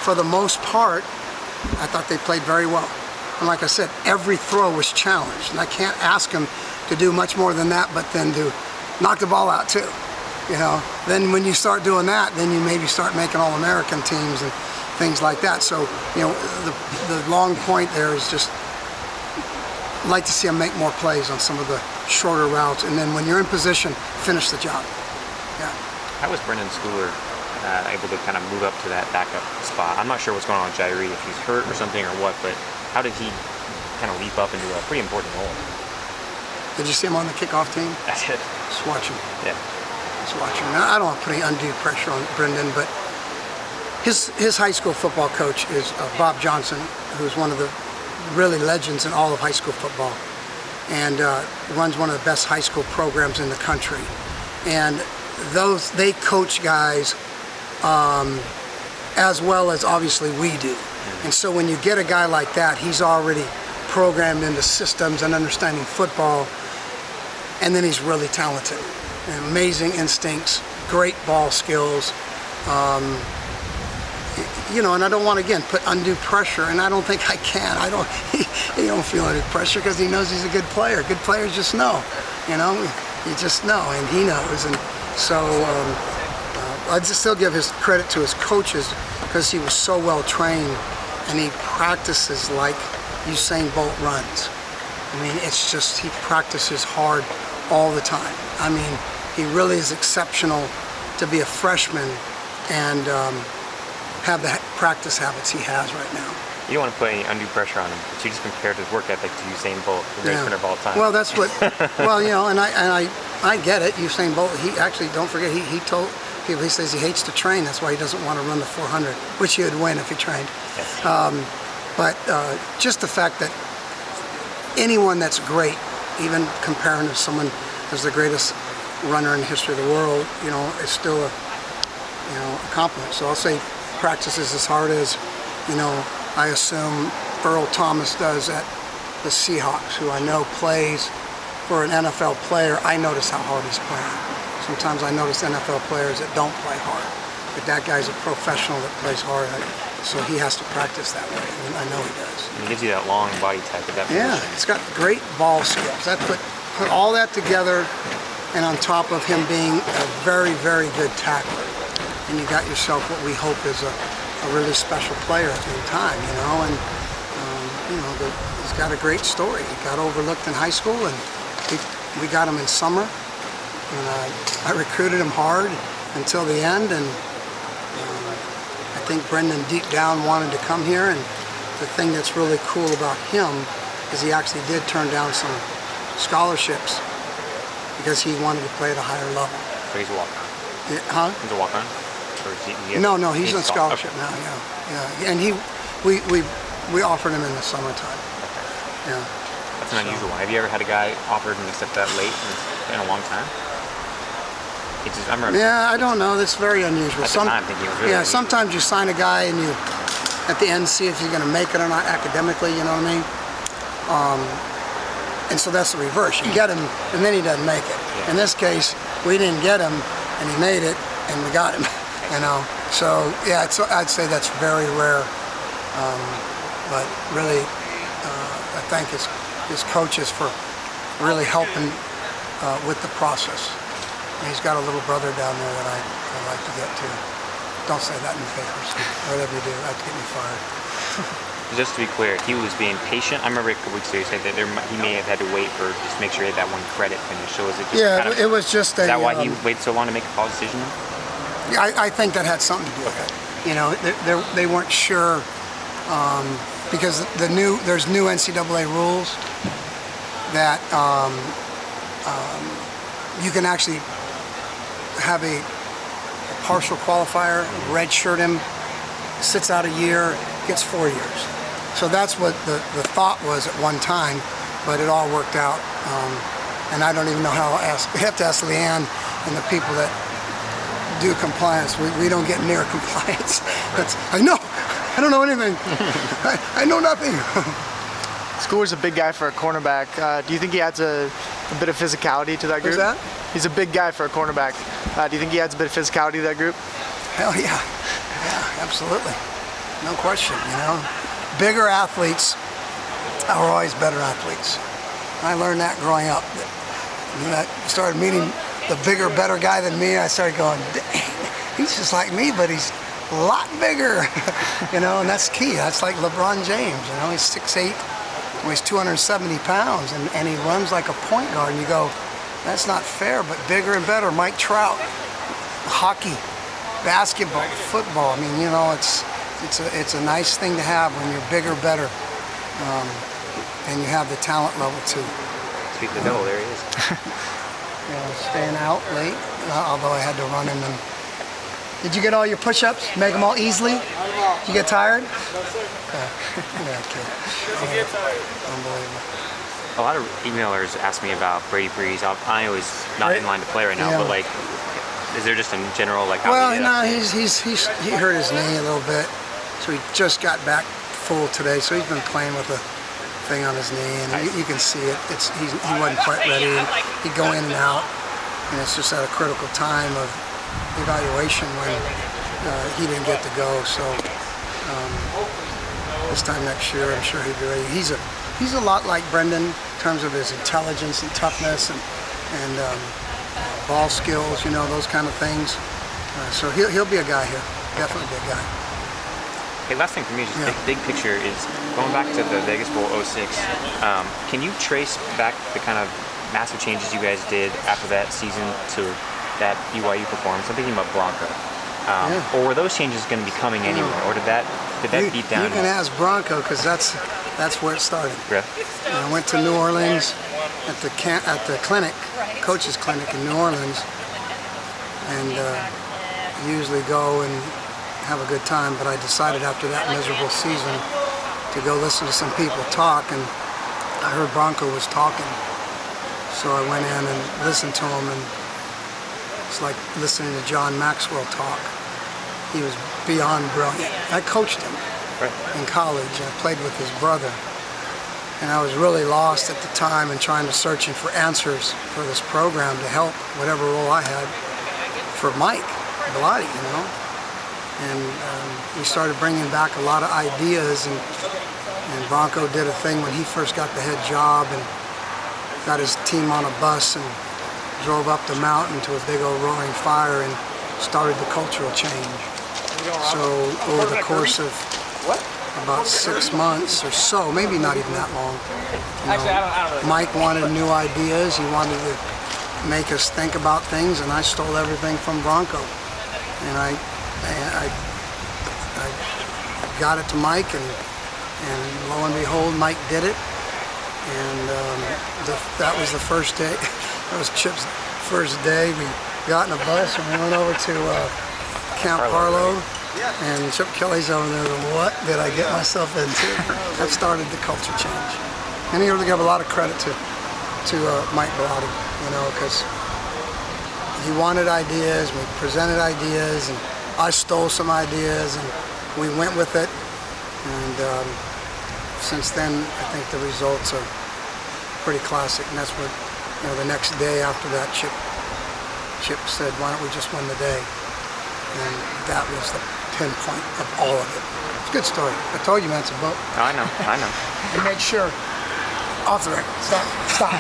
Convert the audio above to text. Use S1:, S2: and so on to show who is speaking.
S1: for the most part, I thought they played very well. And like I said, every throw was challenged. And I can't ask them to do much more than that, but then to knock the ball out too. Then when you start doing that, then you maybe start making All-American teams and things like that. So, the long point there is just like to see them make more plays on some of the shorter routes, and then when you're in position, finish the job. Yeah.
S2: How was Brendan Schooler able to kind of move up to that backup spot? I'm not sure what's going on with Jairi, if he's hurt or something or what, but how did he kind of leap up into a pretty important role?
S1: Did you see him on the kickoff team?
S2: I did.
S1: Just watch him.
S2: Yeah.
S1: Just watch him. Now, I don't want to put any undue pressure on Brendan, but his high school football coach is Bob Johnson, who's one of the really legends in all of high school football, and runs one of the best high school programs in the country. And they coach guys as well as obviously we do. And so when you get a guy like that, he's already programmed into systems and understanding football, and then he's really talented. And amazing instincts, great ball skills. And I don't want to, again, put undue pressure, and I don't think I can. He don't feel any pressure because he knows he's a good player. Good players just know, you just know, and he knows. And so I'd still give his credit to his coaches because he was so well trained, and he practices like Usain Bolt runs. I mean, it's just, he practices hard all the time. I mean, he really is exceptional to be a freshman and have the practice habits he has right now.
S2: You don't want to put any undue pressure on him, but you just compared his work ethic to Usain Bolt, the greatest runner of all time.
S1: Well, that's what. And I get it. Usain Bolt. He actually, don't forget, he told people, he says he hates to train. That's why he doesn't want to run the 400, which he would win if he trained. Yes. But just the fact that anyone that's great, even comparing to someone as the greatest runner in the history of the world, is still a compliment. So I'll say practices as hard as, I assume Earl Thomas does at the Seahawks, who I know plays for an NFL player. I notice how hard he's playing. Sometimes I notice NFL players that don't play hard, but that guy's a professional that plays hard, so he has to practice that way, and I know he does.
S2: And he gives you that long body type at that position.
S1: Yeah, he's got great ball skills. That put all that together, and on top of him being a very, very good tackler, and you got yourself what we hope is a really special player at the time, and he's got a great story. He got overlooked in high school, and we got him in summer, and I recruited him hard until the end, and I think Brendan deep down wanted to come here, and the thing that's really cool about him is he actually did turn down some scholarships because he wanted to play at a higher level.
S2: So he's a walk-on?
S1: Huh?
S2: He's a walk-on?
S1: No, he's on scholarship now. Yeah, and we offered him in the summertime.
S2: Okay. Yeah. That's an unusual one. Have you ever had a guy offered and accept that late in a long time?
S1: I don't know. That's very unusual.
S2: At the time, I think it was really unusual.
S1: Sometimes you sign a guy and you, at the end, see if he's going to make it or not academically. You know what I mean? And so that's the reverse. You get him, and then he doesn't make it. Yeah. In this case, we didn't get him, and he made it, and we got him. So yeah, I'd say that's very rare, but really, I thank his coaches for really helping with the process. And he's got a little brother down there that I like to get to. Don't say that in the papers. Whatever you do, that's get me fired.
S2: Just to be clear, he was being patient. I remember a couple weeks ago he said that he may have had to wait for just make sure he had that one credit finished. So was it just
S1: it was just
S2: is that why he waited so long to make a college decision?
S1: I think that had something to do with it. They weren't sure because there's new NCAA rules that you can actually have a partial qualifier, redshirt him, sits out a year, gets 4 years. So that's what the thought was at one time, but it all worked out. And I don't even know how to ask. We have to ask Leanne and the people that do compliance. We don't get near compliance. I don't know anything. I know nothing.
S3: Schooler's a big guy for a cornerback. Do you think he adds a bit of physicality to that group?
S1: Who's that?
S3: He's a big guy for a cornerback. Do you think he adds a bit of physicality to that group?
S1: Hell yeah. Yeah, absolutely. no question. Bigger athletes are always better athletes. I learned that growing up. When I started meeting the bigger, better guy than me, I started going, dang, he's just like me, but he's a lot bigger. And that's key. That's like LeBron James. He's 6'8", weighs 270 pounds, and he runs like a point guard. And you go, that's not fair, but bigger and better. Mike Trout, hockey, basketball, football. I mean, it's a nice thing to have when you're bigger, better, and you have the talent level too.
S2: Speak the devil, there he is.
S1: Staying out late, although I had to run in them. Did you get all your push-ups? Make them all easily? Did you get tired? Unbelievable.
S2: A lot of emailers ask me about Brady Breeze. I always not in line to play right now, but like, is there just in general like?
S1: Well, no, he hurt his knee a little bit, so he just got back full today. So he's been playing with a thing on his knee, and you can see it. He wasn't quite ready. He'd go in and out, and it's just at a critical time of evaluation when he didn't get to go. So this time next year, I'm sure he'll be ready. He's a lot like Brendan in terms of his intelligence and toughness and ball skills, those kind of things. So he'll be a guy here, definitely be a guy.
S2: Hey, last thing for me, just big picture is going back to the Vegas Bowl 06. Can you trace back the kind of massive changes you guys did after that season to that BYU performance? I'm thinking about Bronco. Or were those changes going to be coming anyway, or did that beat down?
S1: You can ask Bronco because that's where it started.
S2: Yeah.
S1: I went to New Orleans at the clinic, coach's clinic in New Orleans, and usually go and have a good time. But I decided after that miserable season to go listen to some people talk, and I heard Bronco was talking, so I went in and listened to him, and it's like listening to John Maxwell talk. He was beyond brilliant. I coached him in college. I played with his brother. And I was really lost at the time and trying to search for answers for this program to help whatever role I had for Mike Bellotti, And we started bringing back a lot of ideas, and Bronco did a thing when he first got the head job and got his team on a bus and drove up the mountain to a big old roaring fire and started the cultural change. So over the course of about 6 months or so, maybe not even that long, Mike wanted new ideas. He wanted to make us think about things, and I stole everything from Bronco. And I got it to Mike, and lo and behold, Mike did it. And that was the first day. That was Chip's first day. We got in a bus and we went over to Camp Harlow, and Chip Kelly's over there. What did I get myself into? That started the culture change. And he really gave a lot of credit to Mike Bellotti, because he wanted ideas. We presented ideas, and I stole some ideas, and we went with it. And since then, I think the results are pretty classic. And that's what, the next day after that, Chip said, "Why don't we just win the day?" And that was the pinpoint of all of it. It's a good story. I told you, man, it's a book.
S2: I know.
S1: You made sure. Off the record. Stop.